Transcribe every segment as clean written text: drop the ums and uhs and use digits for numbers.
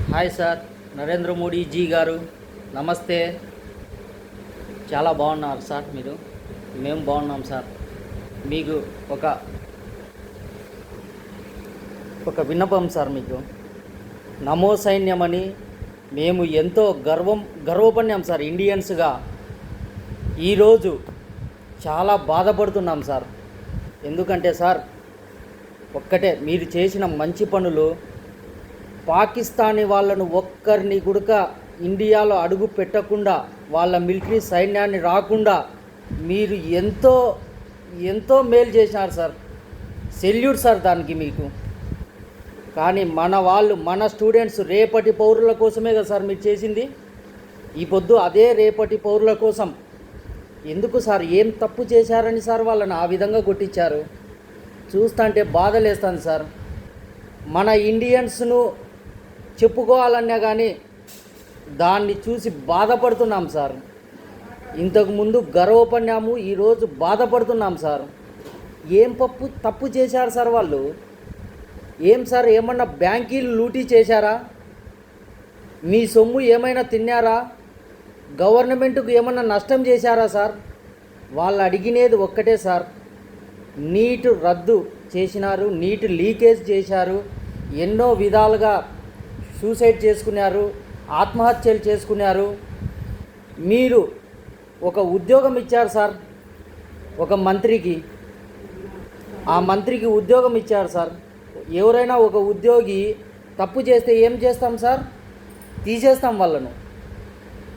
Hi sir, Narendra Modi ji గారు నమస్తే. చాలా బాగున్నారు సార్ మీరు. మేము బాగున్నాం సార్. మీకు ఒక ఒక విన్నపం సార్. మీకు నమో సైన్యమని మేము ఎంతో గర్వపడినాం సార్. ఇండియన్స్గా ఈరోజు చాలా బాధపడుతున్నాం సార్. ఎందుకంటే సార్, ఒక్కటే మీరు చేసిన మంచి పనులు పాకిస్తానీ వాళ్ళను ఒక్కరిని కూడా ఇండియాలో అడుగు పెట్టకుండా, వాళ్ళ మిలిటరీ సైన్యాన్ని రాకుండా మీరు ఎంతో ఎంతో మేలు చేసినారు సార్. సెల్యూట్ సార్ దానికి మీకు. కానీ మన స్టూడెంట్స్ రేపటి పౌరుల కోసమే కదా సార్ మీరు చేసింది. ఈ పొద్దు అదే రేపటి పౌరుల కోసం. ఎందుకు సార్, ఏం తప్పు చేశారని సార్ వాళ్ళని ఆ విధంగా కొట్టించారు? చూస్తుంటే బాధలేస్తుంది సార్. మన ఇండియన్స్ను చెప్పుకోవాలన్నా కానీ దాన్ని చూసి బాధపడుతున్నాం సార్. ఇంతకుముందు గర్వపడినాము, ఈరోజు బాధపడుతున్నాం సార్. ఏం తప్పు చేశారు సార్ వాళ్ళు? ఏం సార్, ఏమన్నా బ్యాంకీలు లూటీ చేశారా? మీ సొమ్ము ఏమైనా తిన్నారా? గవర్నమెంట్కు ఏమన్నా నష్టం చేశారా సార్? వాళ్ళు అడిగినది ఒక్కటే సార్, నీటు రద్దు చేసినారు, నీటి లీకేజ్ చేశారు, ఎన్నో విధాలుగా సూసైడ్ చేసుకున్నారు, ఆత్మహత్యలు చేసుకున్నారు. మీరు ఒక ఉద్యోగం ఇచ్చారు సార్ ఒక మంత్రికి. ఆ మంత్రికి ఉద్యోగం ఇచ్చారు సార్. ఎవరైనా ఒక ఉద్యోగి తప్పు చేస్తే ఏం చేస్తాం సార్? తీసేస్తాం వాళ్ళను.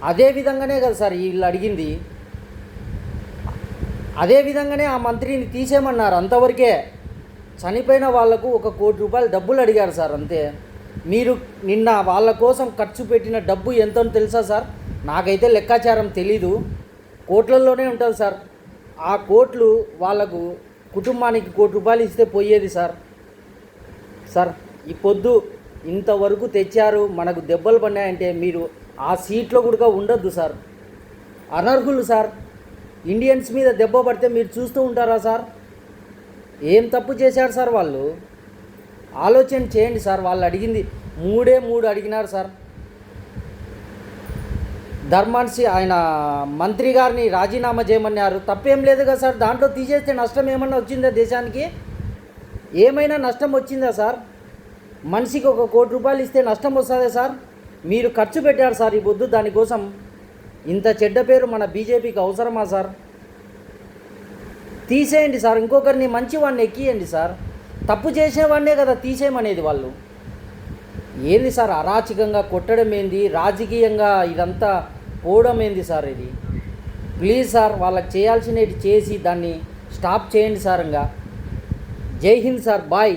అదే విధంగానే కదా సార్ వీళ్ళు అడిగింది. అదే విధంగానే ఆ మంత్రిని తీసేయమన్నారు. అంతవరకే. చనిపోయిన వాళ్లకు ₹1 కోటి డబ్బులు అడిగారు సార్, అంతే. మీరు నిన్న వాళ్ళ కోసం ఖర్చు పెట్టిన డబ్బు ఎంతో తెలుసా సార్? నాకైతే లెక్కాచారం తెలీదు, కోట్లలోనే ఉంటుంది సార్. ఆ కోట్లు వాళ్ళకు కుటుంబానికి ₹1 కోటి ఇస్తే పోయేది సార్. సార్, ఈ పొద్దు ఇంతవరకు తెచ్చారు, మనకు దెబ్బలు పడినాయంటే మీరు ఆ సీట్లో కూడా ఉండొద్దు సార్. అనర్హులు సార్. ఇండియన్స్ మీద దెబ్బ పడితే మీరు చూస్తూ ఉంటారా సార్? ఏం తప్పు చేశారు సార్ వాళ్ళు? ఆలోచన చేయండి సార్. వాళ్ళు అడిగింది 3 అడిగినారు సార్. ధర్మాన్సి ఆయన మంత్రి గారిని రాజీనామా చేయమన్నారు. తప్పేం లేదు కదా సార్. దాంట్లో తీసేస్తే నష్టం ఏమన్నా వచ్చిందా దేశానికి? ఏమైనా నష్టం వచ్చిందా సార్? మనిషికి ₹1 కోటి ఇస్తే నష్టం వస్తుందా సార్? మీరు ఖర్చు పెట్టారు సార్ ఈ పొద్దు దానికోసం. ఇంత చెడ్డ పేరు మన బీజేపీకి అవసరమా సార్? తీసేయండి సార్. ఇంకొకరిని మంచివాడిని ఎక్కియండి సార్. తప్పు చేసేవాడినే కదా తీసేయమనేది వాళ్ళు. ఏంది సార్ అరాచకంగా కొట్టడం ఏంది, రాజకీయంగా ఇదంతా పోవడం ఏంది సార్ ఇది? ప్లీజ్ సార్, వాళ్ళకి చేయాల్సినవి చేసి దాన్ని స్టాప్ చేయండి సార్. ఇంకా జై హింద్ సార్. బాయ్.